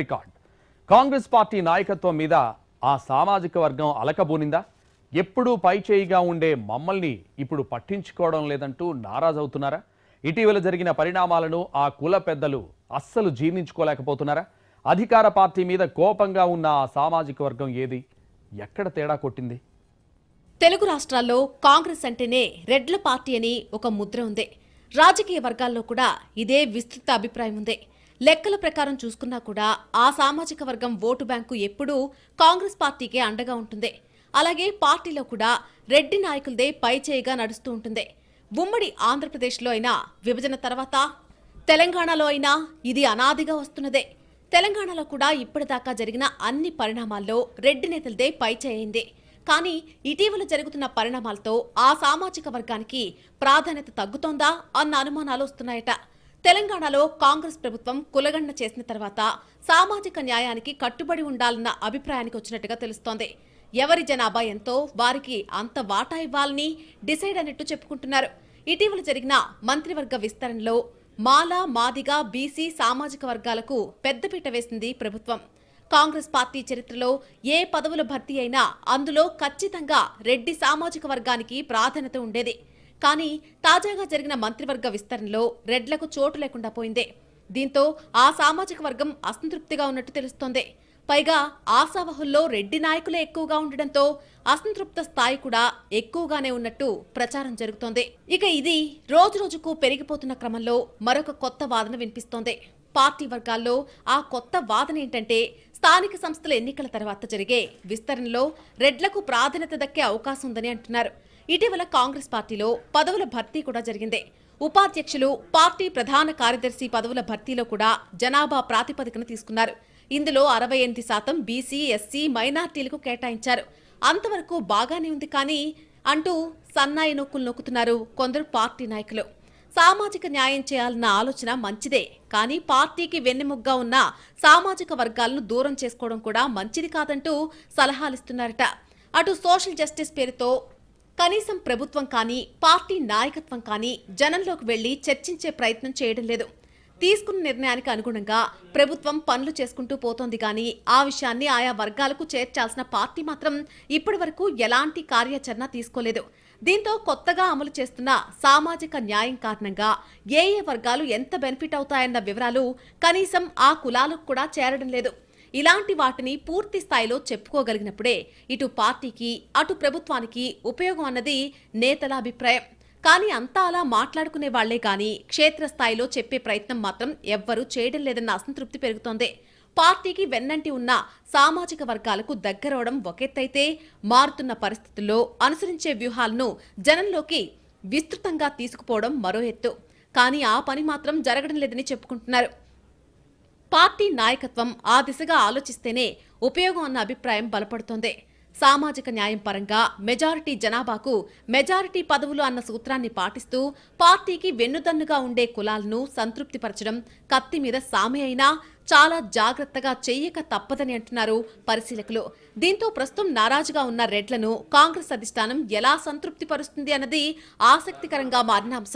Record Congress party నాయకత్వం మీద ఆ సామాజిక వర్గం అలకబోనిందా? ఎప్పుడూ పైచేయిగా ఉండే మమ్మల్ని ఇప్పుడు పట్టించుకోవడం లేదంటూ నారాజవుతున్నారా? ఇటీవల జరిగిన పరిణామాలను ఆ కుల పెద్దలు అస్సలు జీర్ణించుకోలేకపోతున్నారా? అధికార పార్టీ మీద కోపంగా ఉన్న ఆ సామాజిక వర్గం ఏది? ఎక్కడ తేడా కొట్టింది? తెలుగు రాష్ట్రాల్లో కాంగ్రెస్ అంటేనే రెడ్ల పార్టీ అని ఒక ముద్ర ఉంది. రాజకీయ వర్గాల్లో కూడా ఇదే విస్తృత అభిప్రాయం ఉంది. లెక్కల ప్రకారం చూసుకున్నా కూడా ఆ సామాజిక వర్గం ఓటు బ్యాంకు ఎప్పుడూ కాంగ్రెస్ పార్టీకే అండగా ఉంటుంది. అలాగే పార్టీలో కూడా రెడ్డి నాయకులదే పైచేయిగా నడుస్తూ ఉంటుంది. ఉమ్మడి ఆంధ్రప్రదేశ్లో అయినా, విభజన తర్వాత తెలంగాణలో అయినా ఇది అనాదిగా వస్తున్నదే. తెలంగాణలో కూడా ఇప్పటిదాకా జరిగిన అన్ని పరిణామాల్లో రెడ్డి నేతలదే పైచేయింది. కానీ ఇటీవల జరుగుతున్న పరిణామాలతో ఆ సామాజిక వర్గానికి ప్రాధాన్యత తగ్గుతోందా అన్న అనుమానాలు వస్తున్నాయట. తెలంగాణలో కాంగ్రెస్ ప్రభుత్వం కులగణన చేసిన తర్వాత సామాజిక న్యాయానికి కట్టుబడి ఉండాలన్న అభిప్రాయానికి వచ్చినట్టుగా తెలుస్తోంది. ఎవరి జనాభా ఎంతో వారికి అంత వాటా ఇవ్వాలని డిసైడ్ అన్నట్టు చెప్పుకుంటున్నారు. ఇటీవల జరిగిన మంత్రివర్గ విస్తరణలో మాల, మాదిగ, బీసీ సామాజిక వర్గాలకు పెద్దపీట వేసింది ప్రభుత్వం. కాంగ్రెస్ పార్టీ చరిత్రలో ఏ పదవుల భర్తీ అయినా అందులో ఖచ్చితంగా రెడ్డి సామాజిక వర్గానికి ప్రాధాన్యత ఉండేది. కానీ తాజాగా జరిగిన మంత్రివర్గ విస్తరణలో రెడ్లకు చోటు లేకుండా పోయింది. దీంతో ఆ సామాజిక వర్గం అసంతృప్తిగా ఉన్నట్టు తెలుస్తోంది. పైగా ఆశావహుల్లో రెడ్డి నాయకులే ఎక్కువగా ఉండడంతో అసంతృప్త స్థాయి కూడా ఎక్కువగానే ఉన్నట్టు ప్రచారం జరుగుతోంది. ఇక ఇది రోజురోజుకు పెరిగిపోతున్న క్రమంలో మరొక కొత్త వాదన వినిపిస్తోంది. పార్టీ వర్గాల్లో ఆ కొత్త వాదన ఏంటంటే, స్థానిక సంస్థల ఎన్నికల తర్వాత జరిగే విస్తరణలో రెడ్లకు ప్రాధాన్యత దక్కే అవకాశం ఉందని అంటున్నారు. ఇటీవల కాంగ్రెస్ పార్టీలో పదవుల భర్తీ కూడా జరిగింది. ఉపాధ్యక్షులు, పార్టీ ప్రధాన కార్యదర్శి పదవుల భర్తీలో కూడా జనాభా ప్రాతిపదికన తీసుకున్నారు. ఇందులో 68% బీసీ, ఎస్సీ, మైనార్టీలకు కేటాయించారు. అంతవరకు బాగానే ఉంది కానీ అంటూ సన్నాయి నొక్కులు నొక్కుతున్నారు కొందరు పార్టీ నాయకులు. సామాజిక న్యాయం చేయాలన్న ఆలోచన మంచిదే, కానీ పార్టీకి వెన్నెముగ్గా ఉన్న సామాజిక వర్గాలను దూరం చేసుకోవడం కూడా మంచిది కాదంటూ సలహాలిస్తున్నారట. అటు సోషల్ జస్టిస్ పేరుతో కనీసం ప్రభుత్వం కానీ, పార్టీ నాయకత్వం కానీ జనంలోకి వెళ్లి చర్చించే ప్రయత్నం చేయడం లేదు. తీసుకున్న నిర్ణయానికి అనుగుణంగా ప్రభుత్వం పనులు చేసుకుంటూ పోతోంది కానీ ఆ విషయాన్ని ఆయా వర్గాలకు చేర్చాల్సిన పార్టీ మాత్రం ఇప్పటి వరకు ఎలాంటి కార్యాచరణ తీసుకోలేదు. దీంతో కొత్తగా అమలు చేస్తున్న సామాజిక న్యాయం కారణంగా ఏ వర్గాలు ఎంత బెనిఫిట్ అవుతాయన్న వివరాలు కనీసం ఆ కులాలకు కూడా చేరడం లేదు. ఇలాంటి వాటిని పూర్తి స్థాయిలో చెప్పుకోగలిగినప్పుడే ఇటు పార్టీకి, అటు ప్రభుత్వానికి ఉపయోగం అన్నది నేతల అభిప్రాయం. కానీ అంతా అలా మాట్లాడుకునే వాళ్లే కానీ క్షేత్రస్థాయిలో చెప్పే ప్రయత్నం మాత్రం ఎవ్వరూ చేయడం లేదన్న అసంతృప్తి పెరుగుతోంది. పార్టీకి వెన్నంటి ఉన్న సామాజిక వర్గాలకు దగ్గరవడం ఒకెత్తైతే, మారుతున్న పరిస్థితుల్లో అనుసరించే వ్యూహాలను జనంలోకి విస్తృతంగా తీసుకుపోవడం మరో ఎత్తు. కానీ ఆ పని మాత్రం జరగడం లేదని చెప్పుకుంటున్నారు. పార్టీ నాయకత్వం ఆ దిశగా ఆలోచిస్తేనే ఉపయోగం అన్న అభిప్రాయం బలపడుతోంది. సామాజిక న్యాయం పరంగా మెజారిటీ జనాభాకు మెజారిటీ పదవులు అన్న సూత్రాన్ని పాటిస్తూ పార్టీకి వెన్నుదన్నుగా ఉండే కులాలను సంతృప్తిపరచడం కత్తి మీద సామె అయినా చాలా జాగ్రత్తగా చెయ్యక తప్పదని అంటున్నారు పరిశీలకులు. దీంతో ప్రస్తుతం నారాజుగా ఉన్న రెడ్లను కాంగ్రెస్ అధిష్టానం ఎలా సంతృప్తిపరుస్తుంది అన్నది ఆసక్తికరంగా మారిన అంశం.